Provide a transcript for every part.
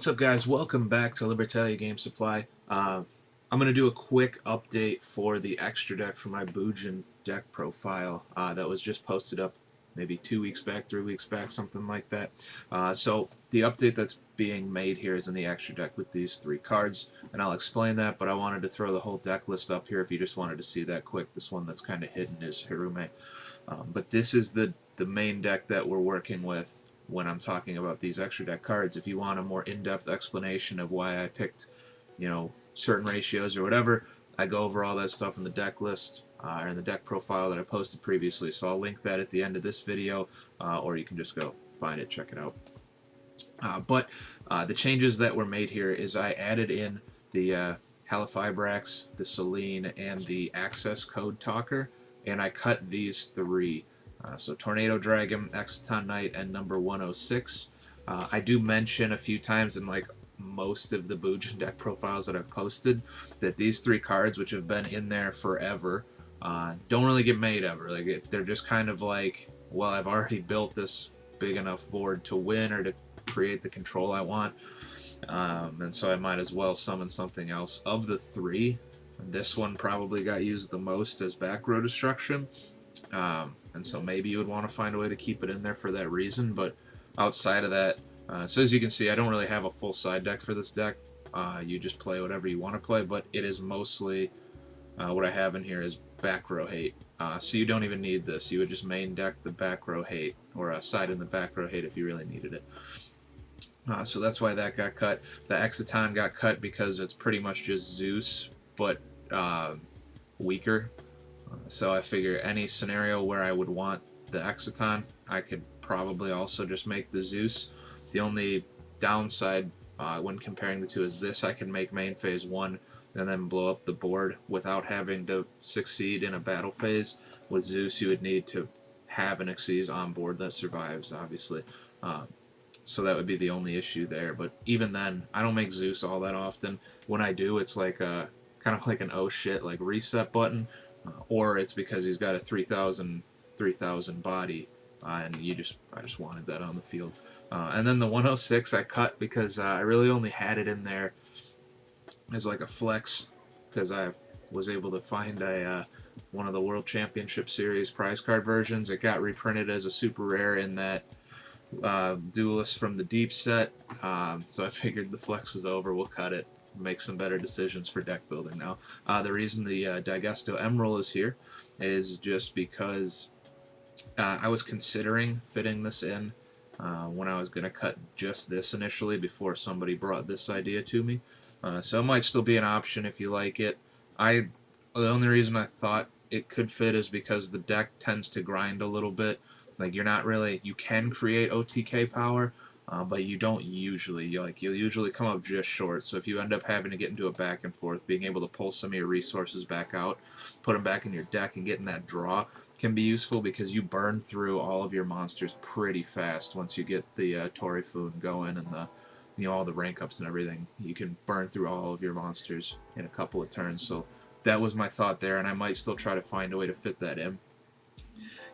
What's up, guys? Welcome back to Libertalia Game Supply. I'm going to do a quick update for the extra deck for my Bujin deck profile that was just posted up maybe 2 weeks back, 3 weeks back, something like that. So the update that's being made here is in the extra deck with these 3 cards, and I'll explain that, but I wanted to throw the whole deck list up here if you just wanted to see that quick. This one that's kind of hidden is Hirume. But this is the main deck that we're working with when I'm talking about these extra deck cards. If you want a more in-depth explanation of why I picked, certain ratios or whatever, I go over all that stuff in the deck list or in the deck profile that I posted previously. So I'll link that at the end of this video, or you can just go find it, check it out. But the changes that were made here is I added in the Halifibrax, the Selene, and the Access Code Talker, and I cut these 3. So Tornado Dragon, Exciton Knight, and number 106. I do mention a few times in most of the Bujin deck profiles that I've posted that these 3 cards, which have been in there forever, don't really get made ever. They're just kind of like, well, I've already built this big enough board to win or to create the control I want, and so I might as well summon something else. Of the 3, this one probably got used the most as back row destruction, and so maybe you would want to find a way to keep it in there for that reason. But outside of that, so as you can see, I don't really have a full side deck for this deck. You just play whatever you want to play, but it is mostly what I have in here is back row hate. So you don't even need this. You would just main deck the back row hate, or side in the back row hate if you really needed it. So that's why that got cut. The Exciton got cut because it's pretty much just Zeus, but weaker. So I figure any scenario where I would want the Exciton, I could probably also just make the Zeus. The only downside when comparing the two is this: I can make main phase 1 and then blow up the board without having to succeed in a battle phase. With Zeus, you would need to have an Xyz on board that survives, obviously. So that would be the only issue there. But even then, I don't make Zeus all that often. When I do, it's like a kind of like an oh shit like reset button, or it's because he's got a 3,000 body, and I just wanted that on the field. And then the 106 I cut because I really only had it in there as like a flex, because I was able to find one of the World Championship Series prize card versions. It got reprinted as a super rare in that Duelist from the Deep set, so I figured the flex is over, we'll cut it, make some better decisions for deck building now. The reason the Digesto Emerald is here is just because I was considering fitting this in when I was going to cut just this initially before somebody brought this idea to me. So it might still be an option if you like it. The only reason I thought it could fit is because the deck tends to grind a little bit. Like, you can create OTK power, but you don't usually. You'll usually come up just short. So if you end up having to get into a back and forth, being able to pull some of your resources back out, put them back in your deck, and getting that draw can be useful, because you burn through all of your monsters pretty fast once you get the Torifun going and all the rank ups and everything. You can burn through all of your monsters in a couple of turns. So that was my thought there, and I might still try to find a way to fit that in.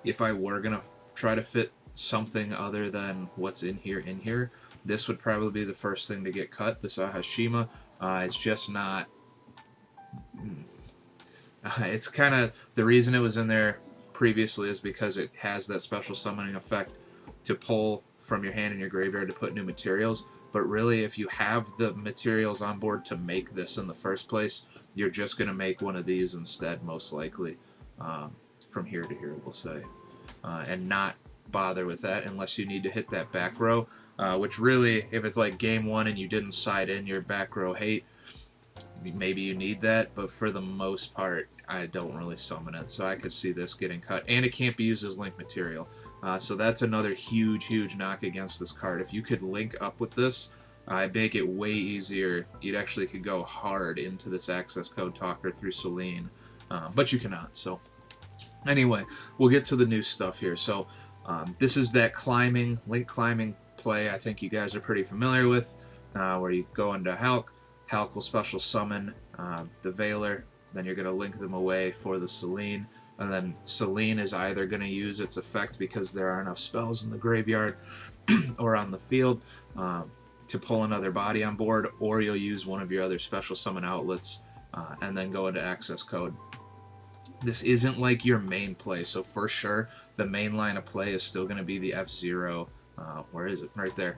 If I were gonna try to fit something other than what's in here, this would probably be the first thing to get cut. This Ahashima, it's just not. It's kind of the reason it was in there previously is because it has that special summoning effect to pull from your hand and your graveyard to put new materials. But really, if you have the materials on board to make this in the first place, you're just going to make one of these instead, most likely, from here to here, we'll say. And not bother with that unless you need to hit that back row, which really, if it's like game 1 and you didn't side in your back row hate, maybe you need that, but for the most part, I don't really summon it, so I could see this getting cut. And it can't be used as link material, so that's another huge knock against this card. If you could link up with this, I make it way easier. You actually could go hard into this access code talker through Selene, but you cannot. So anyway, we'll get to the new stuff here. So this is that link climbing play I think you guys are pretty familiar with, where you go into Hulk will special summon the Veiler, then you're going to link them away for the Selene, and then Selene is either going to use its effect because there are enough spells in the graveyard or on the field, to pull another body on board, or you'll use one of your other special summon outlets and then go into access code. This isn't like your main play, so for sure the main line of play is still going to be the F-Zero. Where is it? Right there.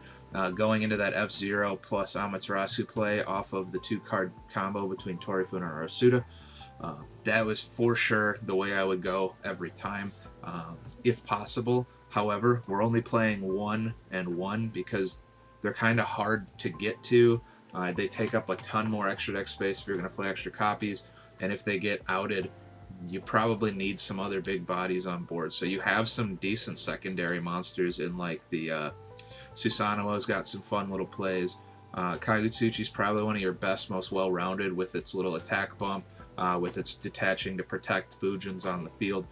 Going into that F-Zero plus Amaterasu play off of the 2-card combo between Torifuna and Arasuda. That was for sure the way I would go every time, if possible. However, we're only playing 1 and 1 because they're kind of hard to get to. They take up a ton more extra deck space if you're going to play extra copies, and if they get outed, you probably need some other big bodies on board. So you have some decent secondary monsters in like the Susanoo's got some fun little plays. Kagutsuchi's probably one of your best, most well-rounded with its little attack bump, with its detaching to protect Bujins on the field.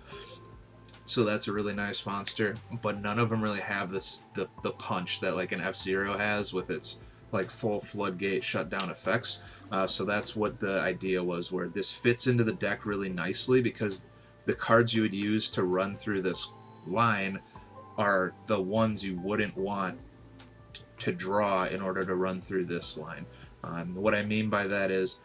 So that's a really nice monster, but none of them really have the punch that like an F-Zero has with its like full floodgate shutdown effects. So that's what the idea was, where this fits into the deck really nicely because the cards you would use to run through this line are the ones you wouldn't want to draw in order to run through this line. What I mean by that is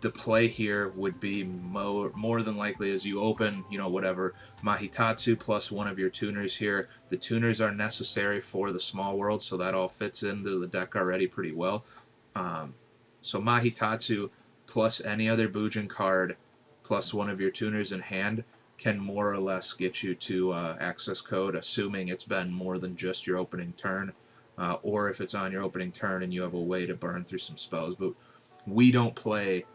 the play here would be more than likely as you open, whatever, Mahitatsu plus one of your tuners here. The tuners are necessary for the small world, so that all fits into the deck already pretty well. So Mahitatsu plus any other Bujin card plus one of your tuners in hand can more or less get you to access code, assuming it's been more than just your opening turn, or if it's on your opening turn and you have a way to burn through some spells. But we don't play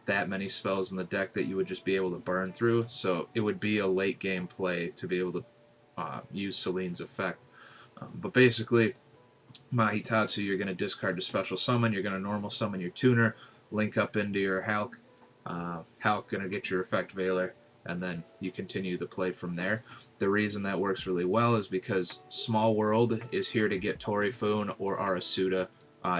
that many spells in the deck that you would just be able to burn through, so it would be a late game play to be able to use Celine's effect. But basically, Mahitatsu, you're going to discard the special summon, you're going to normal summon your tuner, link up into your Hulk, Hulk going to get your effect Veiler, and then you continue the play from there. The reason that works really well is because Small World is here to get Torifune or Arasuda,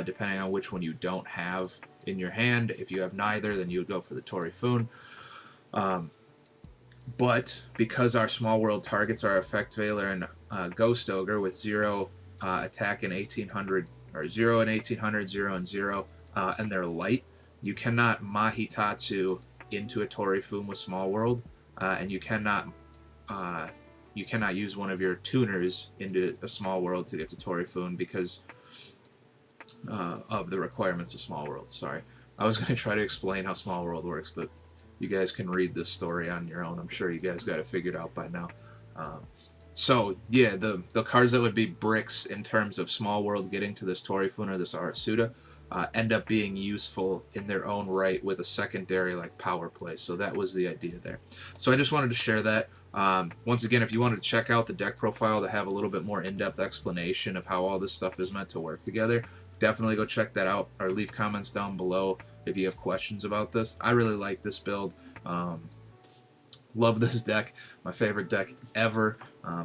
depending on which one you don't have in your hand. If you have neither, then you would go for the Torifune. But because our Small World targets are Effect Veiler and Ghost Ogre with 0 attack in 1800, or 0 and 1800, 0 and 0, and they're light, you cannot Mahitatsu into a Torifune with Small World, and you cannot use one of your tuners into a Small World to get to Torifune because of the requirements of Small World. Sorry. I was going to try to explain how Small World works, but you guys can read this story on your own. I'm sure you guys got it figured out by now. So, yeah, the cards that would be bricks in terms of Small World getting to this Torifune or this Arasuda end up being useful in their own right with a secondary like power play. So that was the idea there. So I just wanted to share that. Once again, if you wanted to check out the deck profile to have a little bit more in-depth explanation of how all this stuff is meant to work together, definitely go check that out, or leave comments down below if you have questions about this. I really like this build. Love this deck. My favorite deck ever.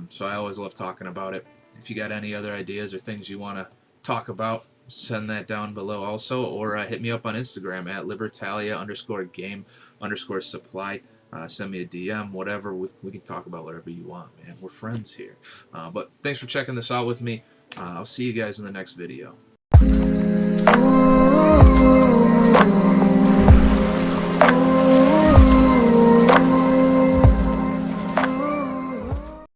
So I always love talking about it. If you got any other ideas or things you want to talk about, send that down below also, or hit me up on Instagram at Libertalia_game_supply. Send me a DM, whatever. We can talk about whatever you want, man. We're friends here. But thanks for checking this out with me. I'll see you guys in the next video.